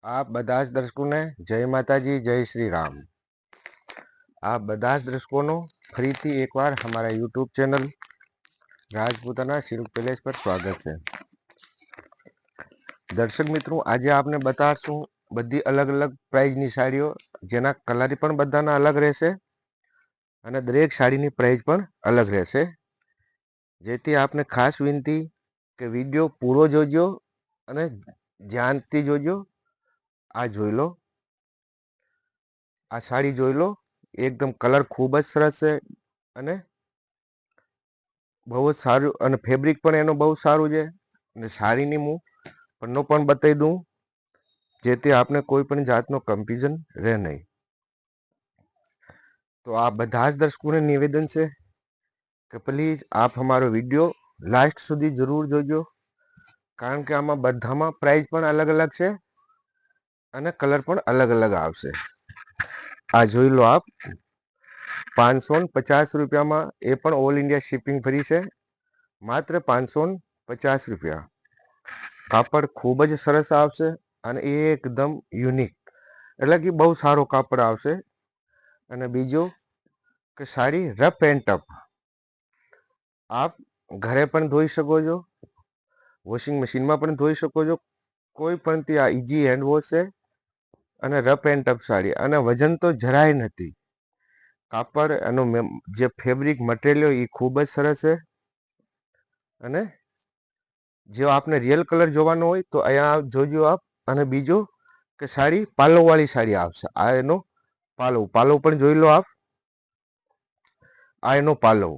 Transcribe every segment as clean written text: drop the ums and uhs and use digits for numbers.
आप બધા જ દર્શકોને જય માતાજી, જય શ્રી રામ। આપ બધા જ દર્શકોનો ફરીથી એકવાર हमारा YouTube channel Rajputana silk palace પર સ્વાગત છે। દર્શક મિત્રો, આજે આપને બતાવશું બધી અલગ અલગ પ્રાઇઝની સાડીઓ, જેના કલર પણ બધાના અલગ રહેશે અને દરેક સાડીની પ્રાઇઝ પણ અલગ રહેશે। જેથી આપને ખાસ વિનંતી કે વિડીયો પૂરો જોજો અને ધ્યાનથી જોજો। આ જોઈ લો, આ સાડી જોઈ લો, એકદમ કલર ખૂબ જ સરસ છે અને બહુ જ સારું, અને ફેબ્રિક પણ એનો બહુ સારું છે। અને સાડીની હું પન્નો પણ બતાવી દઉં, જેથી આપને કોઈ પણ જાતનો કન્ફ્યુઝન રહે નહીં। તો આ બધા જ દર્શકોને નિવેદન છે કે પ્લીઝ આપ અમારો વિડીયો લાસ્ટ સુધી જરૂર જોજો, કારણ કે આમાં બધામાં પ્રાઇસ પણ અલગ અલગ છે અને કલર પણ અલગ અલગ આવશે। આ જોઈ લો આપ, 550 રૂપિયામાં, એ પણ ઓલ ઇન્ડિયા શિપિંગ ફ્રી છે। માત્ર 550 રૂપિયા। કાપડ ખૂબ જ સરસ આવશે અને એકદમ યુનિક, એટલે કે બહુ સારો કાપડ આવશે। અને બીજું કે સાડી રફ એન્ડ ટફ, આપ ઘરે પણ ધોઈ શકો છો, વોશિંગ મશીનમાં પણ ધોઈ શકો છો, કોઈ પણ ત્યાં ઇઝી હેન્ડ વોશ છે અને રફ એન્ડ ટફ સાડી, અને વજન તો જરાય નથી। કાપડ એનું જે ફેબ્રિક મટીરિયલ એ ખૂબ જ સરસ છે। અને જો આપને રિયલ કલર જોવાનો હોય તો અહીંયા જોજો આપ। અને બીજું કે સાડી પાલો વાળી સાડી આવશે। આ એનો પાલો પણ જોઈ લો આપ, આ એનો પાલો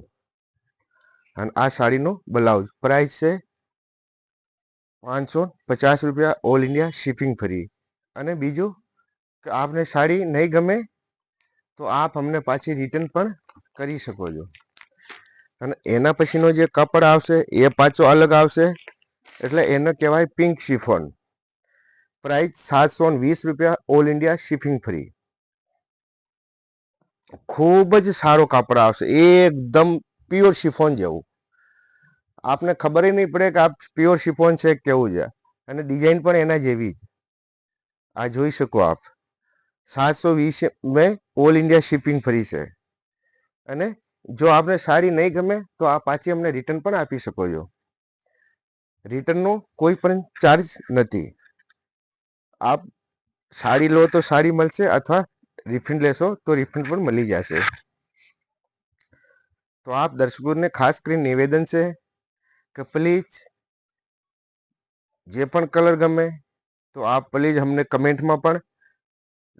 અને આ સાડીનો બ્લાઉઝ। પ્રાઇસ છે 550 રૂપિયા, ઓલ ઇન્ડિયા શિપિંગ ફ્રી। અને બીજું કે આપને સાડી નહીં ગમે તો આપ અમને પાછી રિટર્ન પણ કરી શકો છો। અને એના પછીનો જે કાપડ આવશે એ પાછો અલગ આવશે, એટલે એને કહેવાય પિંક શિફોન। પ્રાઇસ 720 રૂપિયા, ઓલ ઇન્ડિયા શિપિંગ ફ્રી। ખૂબ જ સારો કાપડ આવશે, એકદમ પ્યોર શિફોન જેવું, આપને ખબર નહીં પડે કે આ પ્યોર શિફોન છે કેવું છે। અને ડિઝાઇન પણ એના જેવી, આ જોઈ શકો આપ। 720 में ઓલ ઇન્ડિયા શિપિંગ ફ્રી છે। અને જો આપને સાડી નહીં ગમે તો આ પાછી અમને રિટર્ન પણ આપી શકો છો। રિટર્નનો કોઈ પણ ચાર્જ નથી। આપ સાડી લો તો સાડી મળશે, અથવા રિફંડ લેશો તો રિફંડ પણ મળી જશે। તો આપ દર્શકોને ખાસ કરીને નિવેદન છે કે પ્લીઝ જે પણ કલર ગમે તો આપ પ્લીઝ અમને કમેન્ટમાં પણ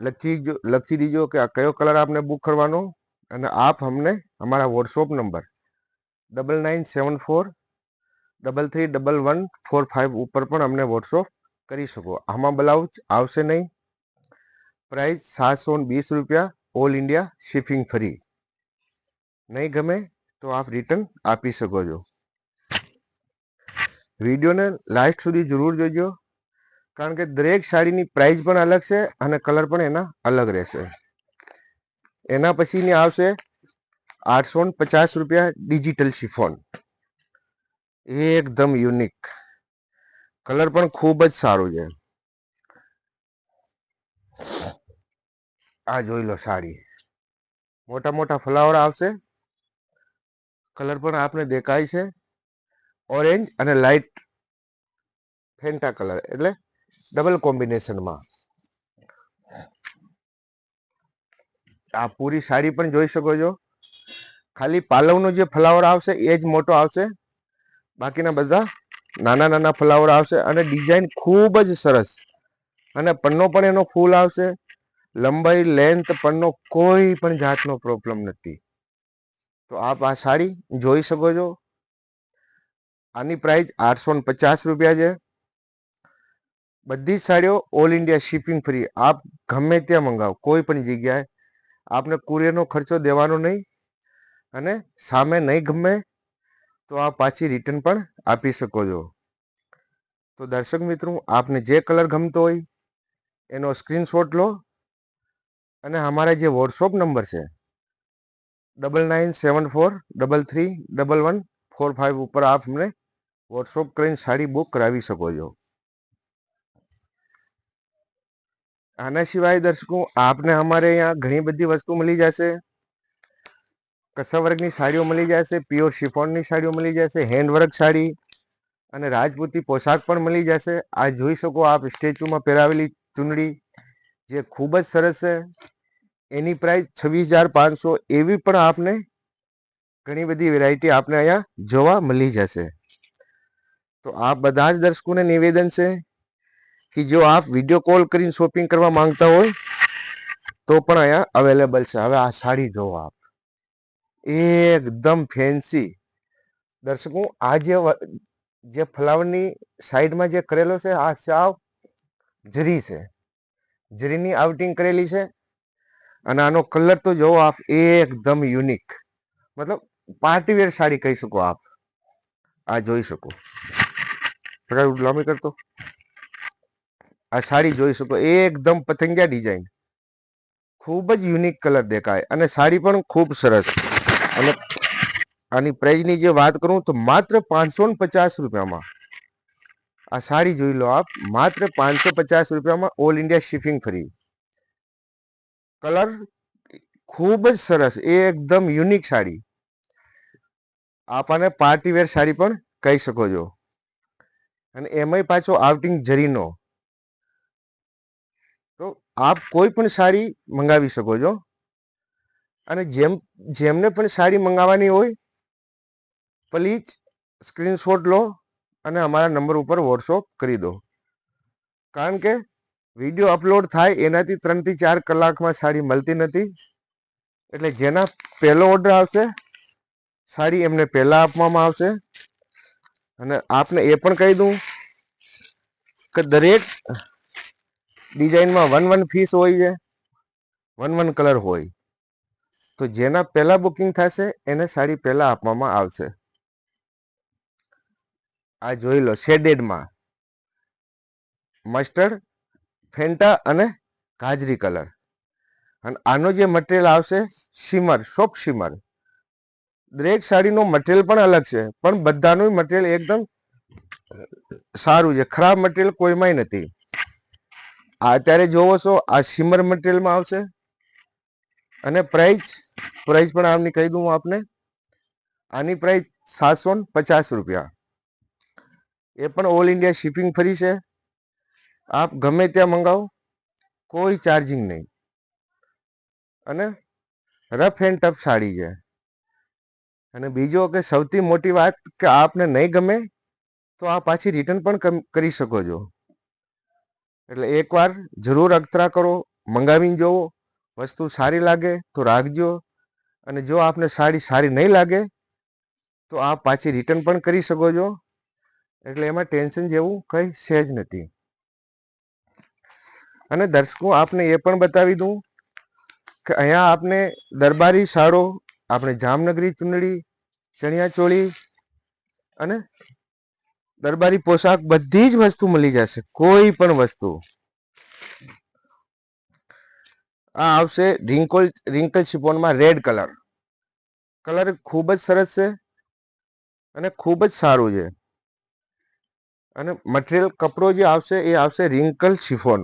લખી દીજો કે આ કયો કલર આપને બુક કરવાનો। અને આપ અમને અમારા વોટ્સઅપ નંબર 9974331145 ઉપર પણ અમને વોટ્સઅપ કરી શકો। આમાં બ્લાઉઝ આવશે નહીં। પ્રાઇસ 720 રૂપિયા, ઓલ ઇન્ડિયા શિપિંગ ફ્રી। નહીં ગમે તો આપ રિટર્ન આપી શકો છો। વિડીયોને લાસ્ટ સુધી જરૂર જોજો, કારણ કે દરેક સાડીની પ્રાઇસ પણ અલગ છે અને કલર પણ એના અલગ રહેશે। એના પછીની આવશે 850 રૂપિયા, ડિજિટલ શિફોન। એકદમ યુનિક, કલર પણ ખૂબ જ સારું છે। આ જોઈ લો સાડી, મોટા મોટા ફ્લાવર આવશે, કલર પણ આપને દેખાય છે ઓરેન્જ અને લાઇટ ફેન્ટા કલર, એટલે ડબલ કોમ્બિનેશનમાં। આ પૂરી સાડી પણ જોઈ શકો છો। ખાલી પાલવનો જે ફ્લાવર આવશે એ જ મોટો આવશે, બાકીના બધા નાના નાના ફ્લાવર આવશે। અને ડિઝાઇન ખૂબ જ સરસ, અને પન્નો પણ એનો ફૂલ આવશે। લંબાઈ લેન્થ પન્નો કોઈ પણ જાતનો પ્રોબ્લેમ નથી। તો આપ આ સાડી જોઈ શકો છો। આની પ્રાઇસ 850 રૂપિયા છે। બધી જ સાડીઓ ઓલ ઇન્ડિયા શિપિંગ ફ્રી। આપ ગમે ત્યાં મંગાવો, કોઈ પણ જગ્યાએ, આપને કુરિયરનો ખર્ચો દેવાનો નહીં। અને સામે નહીં ગમે તો આ પાછી રિટર્ન પણ આપી શકો છો। તો દર્શક મિત્રો, આપને જે કલર ગમતો હોય એનો સ્ક્રીનશોટ લો, અને અમારા જે વોટ્સઅપ નંબર છે 9974331145 ઉપર આપ અમને વોટ્સઅપ કરીને સાડી બુક કરાવી શકો છો। આના સિવાય દર્શકો આપને અમારે અહીંયા ઘણી બધી વસ્તુ મળી જશે. કસા સાડીઓ મળી જશે, પ્યોર શિફોનની સાડીઓ મળી જશે, હેન્ડવર્ક સાડી અને રાજપૂતી પોશાક પણ મળી જશે. આ જોઈ શકો આપ સ્ટેચ્યુમાં પહેરાવેલી ચુંદડી જે ખૂબ જ સરસ છે. એની પ્રાઇસ 26,500. એવી પણ આપને ઘણી બધી વેરાયટી આપને અહીંયા જોવા મળી જશે. તો આ બધા જ દર્શકોને નિવેદન છે कि जो आप वीडियो कॉल કરીને શોપિંગ કરવા માંગતા હોય તો પણ અહીંયા અવેલેબલ છે. હવે આ સાડી જોવો આપ, એકદમ ફેન્સી. દર્શકો આ જે ફ્લાવરની સાઈડમાં જે કરેલો છે આ સાવ જરી છે, જરીની આઉટિંગ કરેલી છે. અને આનો કલર તો જોવો આપ, એકદમ યુનિક, મતલબ પાર્ટીવેર સાડી કહી શકો આપ. આ જોઈ શકો, લાંબી કરતો આ સાડી જોઈ શકો, એકદમ પતંગિયા ડિઝાઇન, ખૂબ જ યુનિક કલર દેખાય અને સાડી પણ ખૂબ સરસ. અને આની પ્રાઇસની જે વાત કરું તો માત્ર 550 રૂપિયામાં આ સાડી જોઈ લો આપ, માત્ર 550 રૂપિયામાં all India shipping free. Colour ખૂબ જ સરસ, એકદમ યુનિક સાડી. આપણને પાર્ટીવેર સાડી પણ કહી શકો છો. અને એમાંય પાછો આઉટિંગ જરીનો. તો આપ કોઈ પણ સાડી મંગાવી શકો છો. અને જેમને પણ સાડી મંગાવવાની હોય પ્લીઝ સ્ક્રીનશોટ લો અને અમારા નંબર ઉપર વોટ્સઅપ કરી દો. કારણ કે વિડીયો અપલોડ થાય એનાથી 3 થી 4 કલાકમાં સાડી મળતી નથી. એટલે જેના પહેલો ઓર્ડર આવશે સાડી એમને પહેલા આપવામાં આવશે. અને આપને એ પણ કહી દઉં કે દરેક ડિઝાઇનમાં 1 પીસ હોય છે, 1 કલર હોય. તો જેના પહેલા બુકિંગ થશે એને સાડી પહેલા આપવામાં આવશે. આ જોઈ લો, શેડેડમાં મસ્ટર્ડ, ફેન્ટા અને ગાજરી કલર. અને આનો જે મટીરિયલ આવશે શિમર, સોફ્ટ શિમર. દરેક સાડીનો મટીરિયલ પણ અલગ છે, પણ બધાનું મટીરિયલ એકદમ સારું છે, ખરાબ મટીરિયલ કોઈમાંય નથી. આ અત્યારે જોવો છો આ શિમર મટીરિયલમાં આવશે. અને પ્રાઇસ પણ આમની કહી દઉં આપને, આની પ્રાઇસ 750 રૂપિયા. એ પણ ઓલ ઇન્ડિયા શિપિંગ ફ્રી છે. આપ ગમે ત્યાં મંગાવો, કોઈ ચાર્જિંગ નહીં. અને રફ એન્ડ ટફ સાડી છે. અને બીજો કે સૌથી મોટી વાત કે આપને નહીં ગમે તો આ પાછી રિટર્ન પણ કરી શકો છો. એટલે એકવાર જરૂર અખતરા કરો, મંગાવીને જોવો. વસ્તુ સારી લાગે તો રાખજો. અને જો આપને સાડી સારી નહીં લાગે તો આપ પાછી રિટર્ન પણ કરી શકો છો. એટલે એમાં ટેન્શન જેવું કંઈ છે જ નથી. અને દર્શકો આપને એ પણ બતાવી દઉં કે અહીંયા આપને દરબારી સાડો, આપણે જામનગરી ચુંદડી, ચણિયા ચોળી અને દરબારી પોશાક બધી જ વસ્તુ મળી જશે. કોઈ પણ વસ્તુ. આ આવશે રિંકલ શિફોનમાં રેડ કલર. કલર ખૂબ જ સરસ છે અને ખૂબ જ સારું છે. અને મટીરિયલ કપડો જે આવશે એ આવશે રિંકલ શિફોન.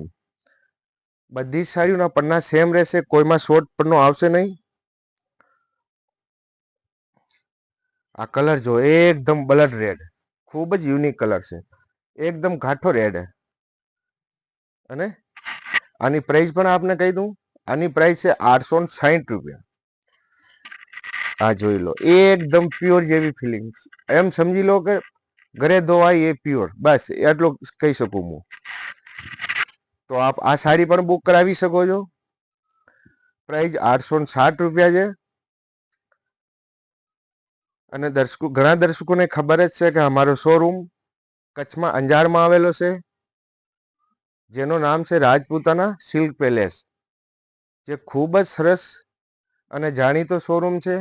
બધી જ સાડીઓના પન્ના સેમ રહેશે, કોઈમાં શોર્ટ પન્નો આવશે નહીં. આ કલર જો, એકદમ બ્લડ રેડ, ખૂબ જ યુનિક કલર છે, એકદમ ઘાટો રેડ. અને આની પ્રાઇસ પણ આપને કહી દઉં, આની પ્રાઇસ છે 860 રૂપિયા. આ જોઈ લો, એકદમ પ્યોર જેવી ફિલિંગ. એમ સમજી લો કે ઘરે ધોવાય એ પ્યોર, બસ એટલું કહી શકું હું. તો આપ આ સાડી પણ બુક કરાવી શકો છો. પ્રાઇસ 860 રૂપિયા છે. અને ઘણા દર્શકોને ખબર જ છે કે અમારો શોરૂમ કચ્છમાં અંજારમાં આવેલો છે, જેનું નામ છે રાજપૂતાના સિલ્ક પેલેસ, જે ખૂબ જ સરસ અને જાણીતો શોરૂમ છે.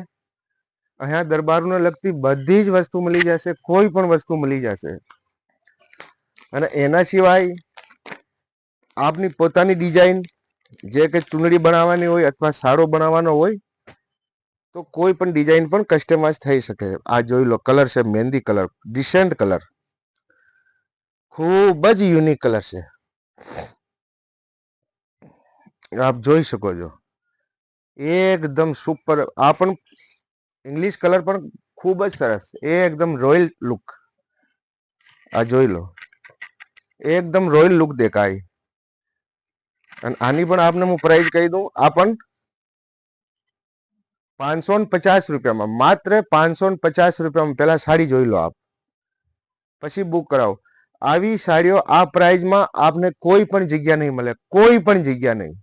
અહીંયા દરબારોને લગતી બધી જ વસ્તુ મળી જશે, કોઈ પણ વસ્તુ મળી જશે. અને એના સિવાય આપની પોતાની ડિઝાઇન, જે કે ચુંદડી બનાવવાની હોય અથવા સાડો બનાવવાનો હોય તો કોઈ પણ ડિઝાઇન પણ કસ્ટમાઇઝ થઈ શકે. આ જોઈ લો, કલર છે મહેંદી કલર, ડિસેન્ટ કલર, ખૂબ જ યુનિક કલર છે. આપ જોઈ શકો છો, એકદમ સુપર. આ પણ ઇંગ્લિશ કલર પણ ખૂબ જ સરસ, એકદમ રોયલ લુક. આ જોઈ લો, એકદમ રોયલ લુક દેખાય. અને આની પણ આપને હું પ્રાઇસ કહી દઉં, આ પણ 550 રૂપિયામાં, માત્ર 550 રૂપિયામાં. પેલા સાડી જોઈ લો આપ, પછી બુક કરાવો. આવી સાડીઓ આ પ્રાઇઝમાં આપને કોઈ પણ જગ્યા નહીં મળે, કોઈ પણ જગ્યા નહીં.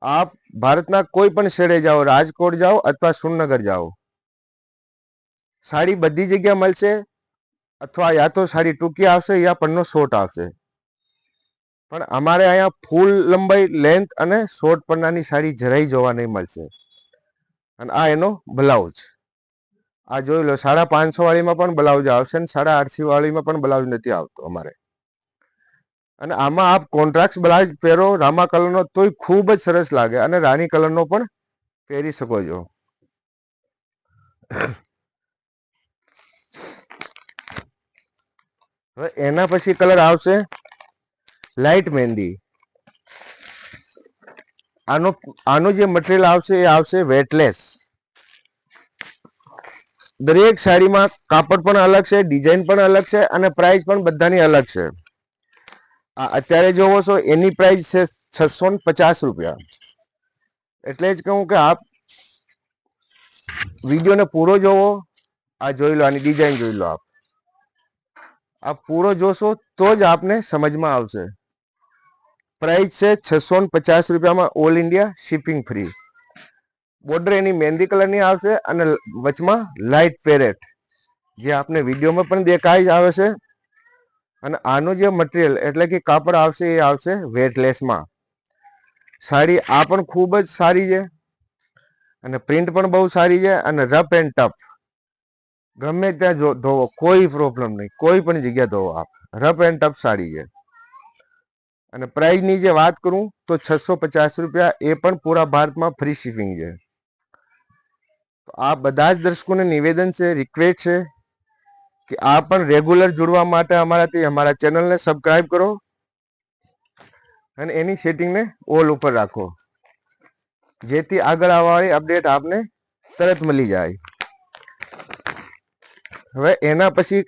આપ ભારતના કોઈ પણ શહેરે જાઓ, રાજકોટ જાઓ અથવા સુરનગર જાઓ, સાડી બધી જગ્યા મળશે. અથવા યા તો સાડી ટૂંકી આવશે યા પન્નો શોર્ટ આવશે. પણ અમારે અહીંયા ફૂલ લંબાઈ, લેન્થ અને શોર્ટ પન્નાની સાડી જરાય જોવા નહીં મળશે. અને આ એનો બ્લાઉઝ આ જોઈ લો, 550 વાળીમાં પણ બ્લાઉઝ આવશે ને 850 વાળીમાં પણ બ્લાઉઝ નથી આવતો અમારે. અને આમાં આપ કોન્ટ્રાસ્ટ બ્લાઉઝ પહેરો રામા કલરનો તોય ખૂબ જ સરસ લાગે, અને રાણી કલરનો પણ પહેરી શકો છો. હવે એના પછી કલર આવશે લાઇટ મહેંદી. આનું જે મટીરિયલ આવશે એ આવશે વેટલેસ. દરેક સાડીમાં કાપડ પણ અલગ છે, ડિઝાઇન પણ અલગ છે, અને પ્રાઇસ પણ બધાની અલગ છે. અત્યારે જોવો છો એની પ્રાઇસ છે 650 રૂપિયા. એટલે જ કહું કે આપ વિડીયોને પૂરો જોવો. આ જોઈ લો, આની ડિઝાઇન જોઈ લો. આપ પૂરો જોશો તો જ આપને સમજમાં આવશે. પ્રાઇસ છે 650 રૂપિયામાં, all India shipping free. Border એની મહેંદી કલરની આવશે અને વચમાં લાઇટ પેરેટ, જે આપને વિડીયોમાં પણ દેખાઈ આવે છે. અને આનું જે મટીરિયલ એટલે કે કાપડ આવશે એ આવશે વેટલેસમાં. સાડી આ પણ ખૂબ જ સારી છે, અને પ્રિન્ટ પણ બહુ સારી છે, અને રફ એન્ડ ટફ. ગમે ત્યાં ધોવો કોઈ પ્રોબ્લેમ નહીં, કોઈ પણ જગ્યા ધોવો આપ, રફ એન્ડ ટફ સાડી છે. અને પ્રાઇસની જે વાત કરું તો 650 રૂપિયા, એ પણ પૂરા ભારતમાં ફ્રી શિપિંગ છે. આ બધા જ દર્શકોને નિવેદન છે, રિક્વેસ્ટ છે કે આ પણ રેગ્યુલર જોડવા માટે અમારા ચેનલને સબસ્ક્રાઇબ કરો અને એની સેટિંગને ઓલ ઉપર રાખો, જેથી આગળ આવવાની અપડેટ આપને તરત મળી જાય. હવે એના પછી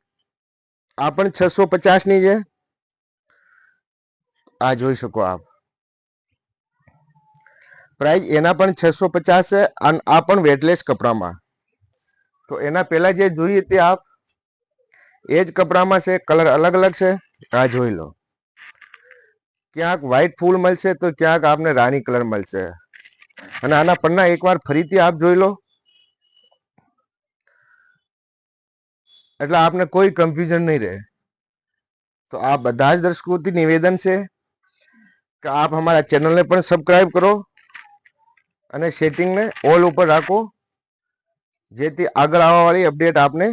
આ પણ 650 ની છે. આ જોઈ શકો આપ, પ્રાઇસ એના પણ 650 છે, અને આ પણ વેટલેસ કપડામાં. તો એના પહેલા જે જોઈએ તે આપ એ જ કપડામાં છે, કલર અલગ અલગ છે. આ જોઈ લો, ક્યાંક વ્હાઈટ ફૂલ મળશે તો ક્યાંક આપને રાની કલર મળશે. અને આના પન્ના એકવાર ફરીથી આપ જોઈ લો, એટલે આપને કોઈ કન્ફ્યુઝન નહીં રહે. તો આ બધા જ દર્શકોથી નિવેદન છે કે આપ અમારા ચેનલને પણ સબસ્ક્રાઇબ કરો અને સેટિંગને ઓલ ઉપર રાખો, જેથી આગળ આવવાવાળી અપડેટ આપને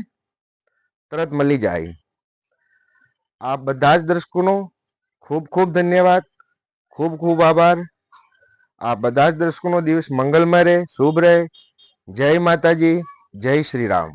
તરત મળી જાય. આ બધા જ દર્શકોનો ખૂબ ખૂબ ધન્યવાદ, ખૂબ ખૂબ આભાર. આ બધા જ દર્શકોનો દિવસ મંગલમય રહે, શુભ રહે. જય માતાજી, જય શ્રી રામ.